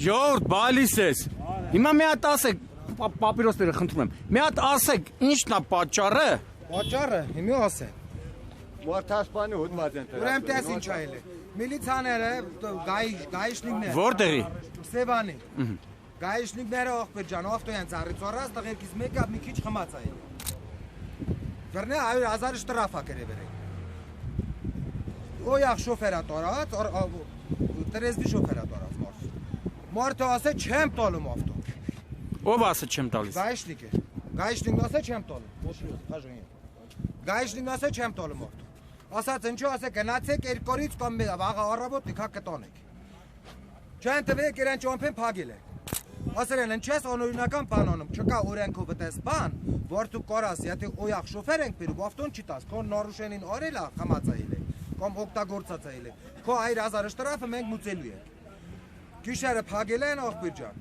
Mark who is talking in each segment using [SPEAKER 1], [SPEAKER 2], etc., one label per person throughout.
[SPEAKER 1] Ժողովուրդ, բալիս ես։ Հիմա մի հատ ասեք, պապիրոսները խնդրում եմ։ Մի հատ ասեք, ինչն է պատճառը։
[SPEAKER 2] Պատճառը, հիմա ասե։
[SPEAKER 3] Մարտասպանի հոդված են դրել։
[SPEAKER 2] Ուրեմն տես ինչ այլ է։ Միլիցիաները, գայիշնիկները։
[SPEAKER 1] Որտեղի։
[SPEAKER 2] Սևանի։ Գայիշնիկները ողբեր ջան, ավտոյան ծառից առած, տղերքից մեկը մի քիչ խմած է։ Վերնե 100,000 շտրաֆ է կերևերել։ Օյախ շոֆերա տորած, տրեզվի շոֆերա տորած մարդ։ Մարդը ասե չեմ տալում ավտո։
[SPEAKER 1] Ով ասե չեմ տալիս։
[SPEAKER 2] Գայիշնիկ է։ Գայիշնիկն ասե չեմ տալում։ Գայիշնիկն ասե չեմ տալում ավտո։ Ասած ինչու ասե գնացեք երկորից կամ վաղը առավոտ դիքա կտոնեք։ Չեն տվեք իրեն ճոմփեն փագել է։ Ասել են ինչես անօրինական բան անում, չկա օրենքով այդպես բան, որ դու կորաս, եթե օյախ շոֆեր ենք բերում, ավտոն չի տաս, քո նորուշենին արել է, խմացայել է, կամ օգտագործածայել է։ Քո 100,000 շտրաֆը մենք մուծելու ենք։ Գիշերը փագել են աղբյուր ջան։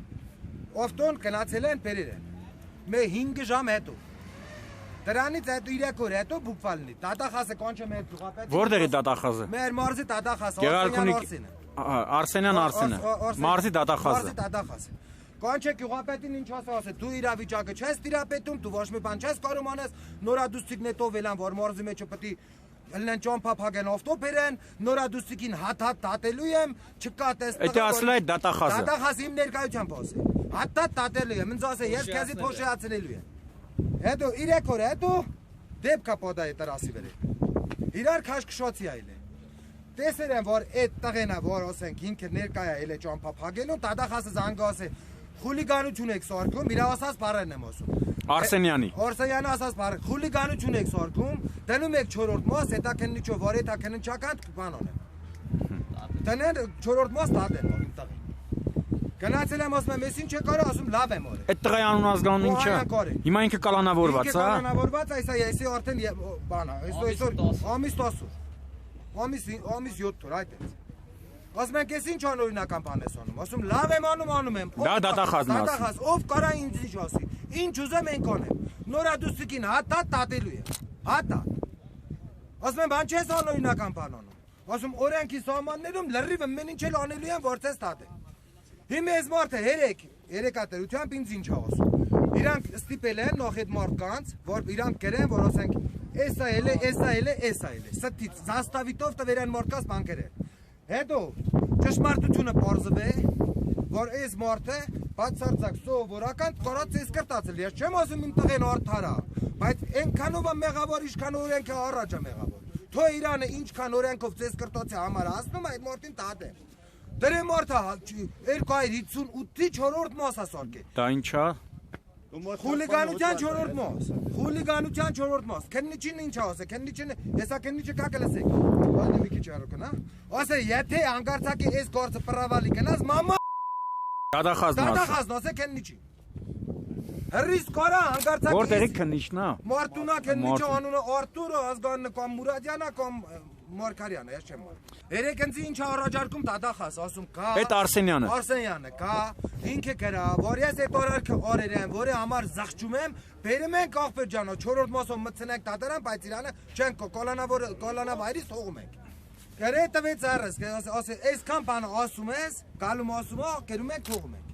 [SPEAKER 2] Ավտոն գնացել են բերել են։ Մե 5 ժամ հետո։ Դրանից հետո 3 օր հետո բուկվալնի։ Տատախասը կանչը մեր գյուղապետը։
[SPEAKER 1] Որտեղի տատախազը։
[SPEAKER 2] Մեր մարզի տատախասը,
[SPEAKER 1] Արսենյան Արսենը։ Մարզի տատախազը։
[SPEAKER 2] Մարզի տատախասը։ Կանչե գյուղապետին ինչ ասե, դու իրավիճակը չես տիրապետում, դու ոչ մի բան չես կարող անես, նորադուստիկնետով էլան, որ մարզի մեջը պետք է լեն ճամփափագեն ավտո բերեն, նորադուստիկին հատ տատելու եմ, չկա տեստ։
[SPEAKER 1] Էդի ասել է դատախազը։
[SPEAKER 2] Դատախազը իմ ներկայությամբ ասե։ Հատ տատելու եմ, ինձ ասե, ես քեզի փոշիացնելու եմ։ Հետո 3 օր հետո դեպքա պոդայի տրասի վերել։ Իրար քաշքշոցի այլ է։ Տեսել եմ, որ այդ տղենա, որ ասենք ինքը ներկայ է էլ է ճամփափագելուն, դատախազը զանգա ասե խուլիգանություն եք սարքում, իր ասած բառերն եմ ասում։
[SPEAKER 1] Արսենյանի։
[SPEAKER 2] Արսենյանը ասած բառը, խուլիգանություն եք սարքում, դնում եք 4-րդ մաս, հետաքննիչով, որ հետաքննչական բան անեմ։ Դնեն 4-րդ մաս դատեն իմ տղին։ Գնացել եմ ասում եմ, ես ինչ եք արել, ասում լավ եմ արել։
[SPEAKER 1] Այդ տղայի անուն ազգանուն ինչ է։ Հիմա ինքը կալանավորված, հա։
[SPEAKER 2] Կալանավորված, այսա արդեն բան է, այսօր ամիս 10 օր։ Ամիս 7 օր, այդ է։ Ասում ենք, ես ինչ անօրինական բան ես անում, ասում լավ եմ անում եմ։
[SPEAKER 1] Դա դատախազն ասի։
[SPEAKER 2] Դատախազ, ով կարա ինձ ինչ ասի, ինչ ուզեմ ենք անեմ, նորադուստիկին հատա տատելու եմ, հատա։ Ասում եմ, բան չես անօրինական բան անում, ասում օրենքի սահմաններում լրիվը մեն ինչ էլ անելու եմ, որ ցես տատե։ Հիմա ես մարդը երեկատերությամբ ինձ ինչ ասում, իրանք ստիպել են նոխ այդ մարդկանց, որ իրանք գրեն, որ ասենք, էսա էլ է, ստից, զաստավիտով տվեր են մարդկանց բանկեր են։ Հետո ճշմարտությունը պարզվե, որ այս մարդը բացարձակ սովորական կորած էս կրտացել։ Ես չեմ ասում իմ տղեն արդար է, բայց այնքանով է մեղավոր, ինչքան օրենքը առաջ է մեղավոր։ Թո Իրանը ինչքան օրենքով ցես կրտացի համար ասնում այդ մարդին տատե։ Դրե մարդը 258-ի 4-րդ մաս է սարքե։
[SPEAKER 1] Դա ինչ է։
[SPEAKER 2] Խուլիգանության 4-րդ մաս։ Խուլիգանության 4-րդ մաս։ Քննիչին ինչ ասե, քննիչին, հեսա քննիչը կա կլսեք։ Բանը մի քիչ արոք նա։ Ասե, եթե հանգարցակի այս գործը պրավալի կնաս, մամա Դատախազն ասե քննիչի։ Հրիս կարա հանգարցակի։
[SPEAKER 1] Որտեղի քննիչն է։
[SPEAKER 2] Մարտունա քննիչը անունը Արտուրը, ազգանունը կամ Մուրադյանը կամ Մարկարյանը, ես չեմ մար։ Երեքնցի ինչ առաջարկում դատախազ, ասում կա։
[SPEAKER 1] Այդ Արսենյանը։
[SPEAKER 2] Արսենյանը կա, ինքը կրա, որ ես այդ օրարքը օրերեմ, որի համար զղջում եմ, բերում ենք աղբեր ջանո, 4-րդ մասով մտցնենք դատարան, բայց Իրանը չենք կոլանավայրից թողում ենք։ Գրե տվեց առս, ասե, այսքան բան ասում ես, գալում ասում ա, կերում ենք թողում ենք։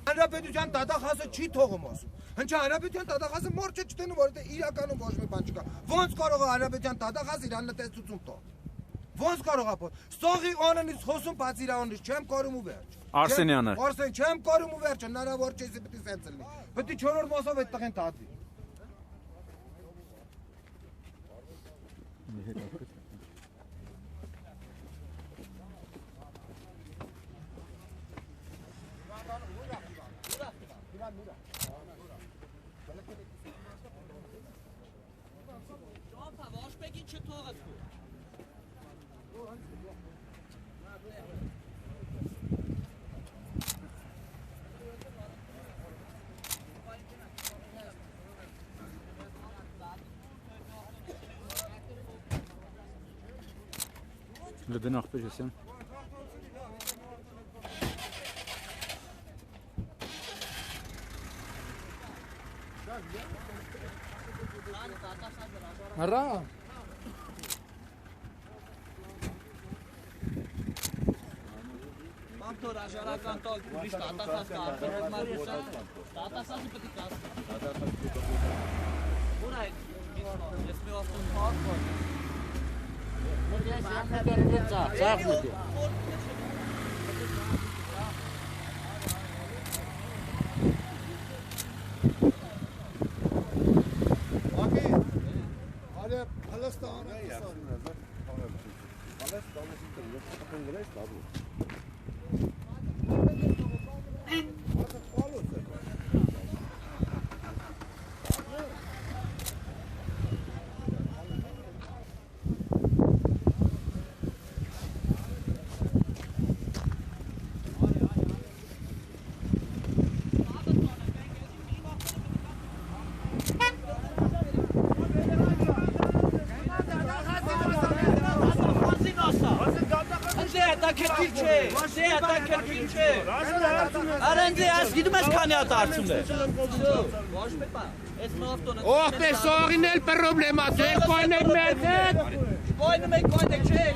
[SPEAKER 2] Հանրապետության դատախազը չի թողում ասում։ Հնչա հանրապետության դատախազը մարդ չտենում, որ իրականում ոչ մի բան չկա։ Ոնց կարող է հանրապետության դատախազը Իրանն տեսություն տալ։ Ոնց կարող է։ Սողի անունից խոսում, բայց իր անունից չեմ կարում ու վերջ։
[SPEAKER 1] Արսենյանը։
[SPEAKER 2] Արսեն չեմ կարում ու վերջ, հնարավոր չէ, պետք է սենց լինի։ Պետք է 4-րդ մասով այդ տղեն տատվի։
[SPEAKER 1] Լդեն աղբեր ես եմ։
[SPEAKER 2] Հրա
[SPEAKER 4] Թոր աշարական տալ ուրիշ տատախած կա մարիեսա տատախածը պետք է կա Ուրա ես մի ասում փակ Arenze az gidmez kaniyat artsınlar.
[SPEAKER 5] Oh be sorginel problema tek koynek merdet.
[SPEAKER 4] Koynek şey.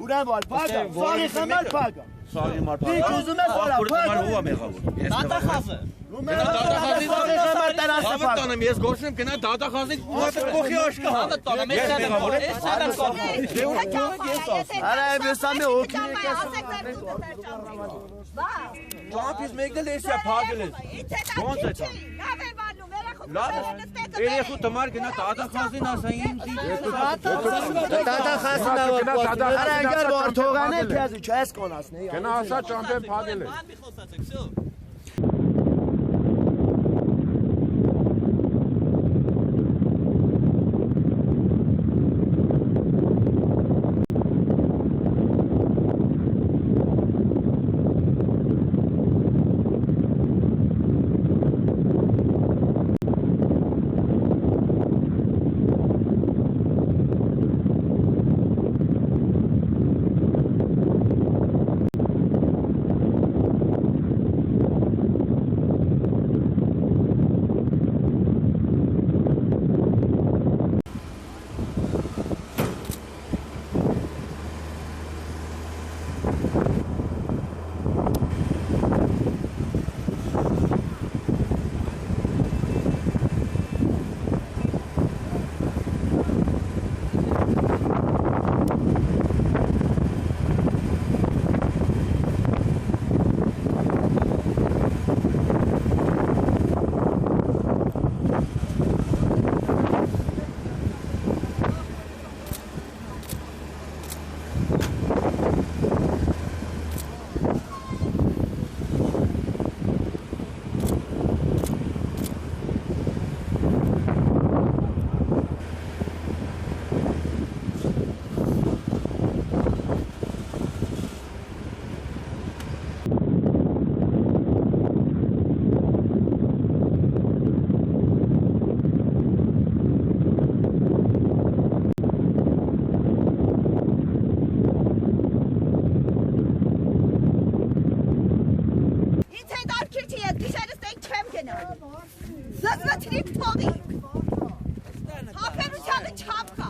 [SPEAKER 6] Ուրան վար, պագա, սաղի խմալ պագա
[SPEAKER 3] Սաղի մար
[SPEAKER 6] Դի կուզում ես վարա, պագա
[SPEAKER 3] Ո՞վ է մեղավոր
[SPEAKER 4] Տատախազը
[SPEAKER 6] Սաղի խմալ տրասը պագա
[SPEAKER 3] տանեմ ես գործեմ գնա դատախազի փոխի աշկա
[SPEAKER 4] Հավը տանը մեծ
[SPEAKER 6] Արա բեսամի օքի
[SPEAKER 3] Ճամփից մեկն էլ էսիա փագել է Ոնց է դա Լավ երեխու տմար գնա դատախազին ասային
[SPEAKER 6] Տատախասն ավար Արա անգար վար թողան է քեզի չես կոնասնի
[SPEAKER 5] Գնա ասա ճամփեն փագել է
[SPEAKER 4] Ման մի խոսացեք, всё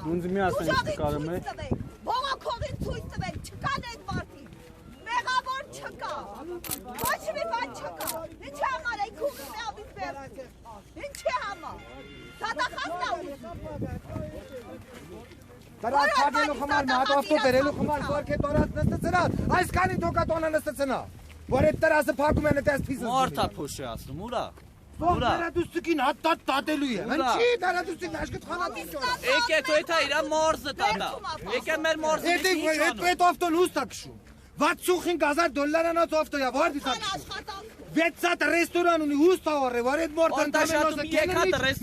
[SPEAKER 1] Ոնց մի ասեն կարում է։
[SPEAKER 7] Բողոքողին ցույց տվեք, չկան այդ մարդիկ։ Մեղավոր չկա։ Ոչ մի բան չկա։ Ինչի համար է քուղը մեավից բերել։ Ինչի համար։ Դատախազն է
[SPEAKER 2] Դրա թագելու համար մատովտո բերելու համար որքե տորած նստեցնա։ Այսքանի թոկատոնը նստեցնա։ Որ այդ տրասը փակում են այդպես փիզը։
[SPEAKER 4] Մորթա փոշի ասում, ուրա։
[SPEAKER 2] Դարադուստիկին հատ տատելու է։ Ինչի դարադուստիկն աշկտ խանատի։
[SPEAKER 4] Եկե թո էթա իրա մորզը տատա։ Եկե մեր մորզը։
[SPEAKER 2] Այդ ավտոն հուստա քշում։ 65000 դոլարանոց ավտոյա, որ դիտա քշում։ 600 ռեստորան ունի հուստա օրը, որ այդ մորտան տամենոզը կենի։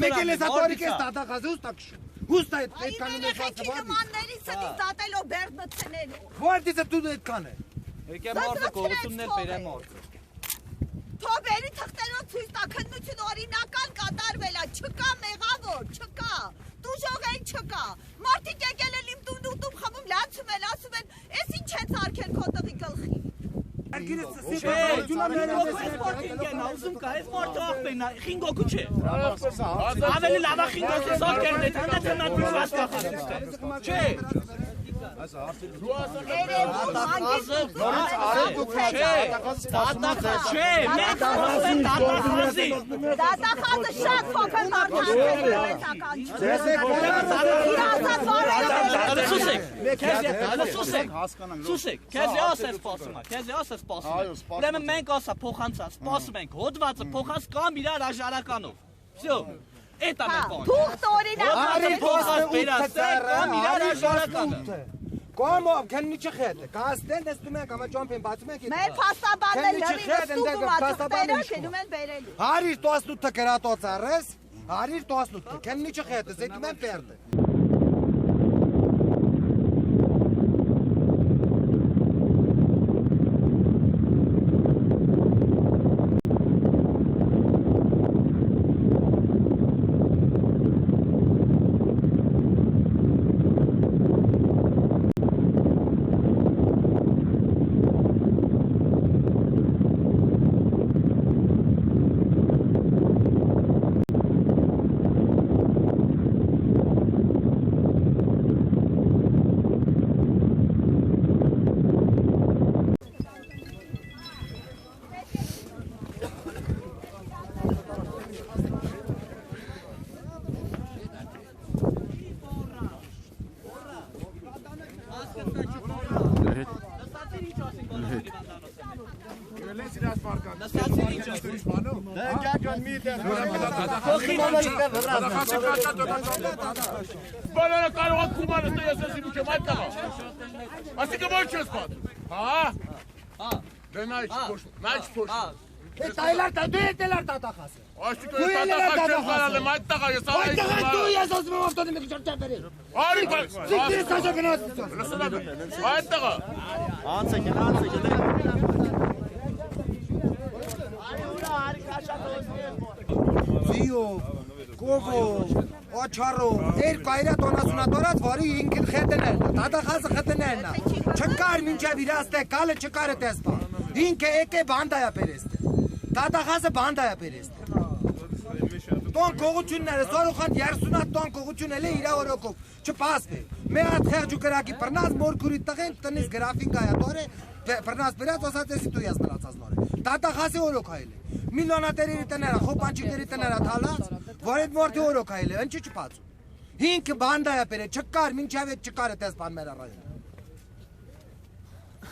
[SPEAKER 2] Մեքելեսատորի կես տատախազը հուստա քշում։ Հուստա այդ կանոնը ֆաստը վարդի։
[SPEAKER 7] Մանների սնի դատելով բերդը ցնելու։
[SPEAKER 2] Որտիցը դու այդքան է։
[SPEAKER 4] Եկե մորզը կողությունն էլ բերե մորզը։
[SPEAKER 7] Թոբերի թղթերով ցույց տա քննություն օրինական կատարվել է, չկա մեղավոր, չկա։ Դուժողեն չկա։ Մարդիկ եկել են իմ տուն խմում, լացում են, ասում են, «Էս ինչ է ցարքել քո տղի գլխի»։
[SPEAKER 4] Ուզում կա, այս մորթը աղբենա, խինգոքու չէ։ Ավելի լավա խինգոքու սով կերն է, թանդա թնատ բուժված կախասիստը։ Չէ։ Չէ, մենք խոսեն դատախազի։
[SPEAKER 7] Դատախազը շատ փոքր
[SPEAKER 4] Սուսեք, քեզ յոս է սպասում։ Ուրեմն մենք ասա փոխանցա, սպասում ենք, հոդվածը փոխած կամ իրար աժարականով։ Всё։ Էտա մեր բանը։
[SPEAKER 7] Թուղթ օրինակ
[SPEAKER 4] փոխած վերացեք կամ իրար աժարականը։
[SPEAKER 2] Կոմո, քննի չխետ։ Կաստեն դստում եք, ամա ճամփեն բացում եք։
[SPEAKER 7] Մեր փաստաբանները լրիվ ստուգում ածխտերը գնում են բերելու։
[SPEAKER 2] Հարիր 18-ը գրատոց արես, հարիր 18-ը, քննի չխետ, զետում են պերդը։
[SPEAKER 5] Բանանը կարող է կումանը ստերեսեսի մուչեմ այդ տղա։ Ասիկը ոչ ես պատ։ Հա։ Դե նա իչ փոշ։
[SPEAKER 2] Այդ այլար դետելար տատախասը։
[SPEAKER 5] Ասիկը տատախաս չեմ խարալ եմ այդ տղա ես
[SPEAKER 2] Այդ տղա դու ես ասում եմ ավտոդի մեկ ճարճար բերի։
[SPEAKER 5] Արի բան։
[SPEAKER 2] Զիգդիրս կաշա գնաց։
[SPEAKER 5] Այդ տղա։
[SPEAKER 2] Զիով, կովով, աչարով, երկու այրա տոնասունատորած, որի ինքն խետներն, տատախազը խետներն է, չկար մինչև իրաստ է, կալը չկար է տեսպա, ինք է եկ է բանդայա պերեստ է, տատախազը բանդայա պերեստ է, տոն կողությունները, սորուխանդ երսունատ տոն կողություն էլ է իրա որոքով, չպասվ է, մի հատ խեղջու կրակի պրնազ մորքուրի տղեն, տնից գրաֆին գայատոր է, պրնազ պրած ասացեսի դու ես մրացած նոր է, տատախազի որոք հայլ է, միլիոնատերերի տները, խոպանչիների տները թալած, որ այդ մորդի օրոք հայլ է, ընչի չպացում, հինքը բանդայա պեր է, չկար, մինչև այդ չկար է տես բան մեր առայում։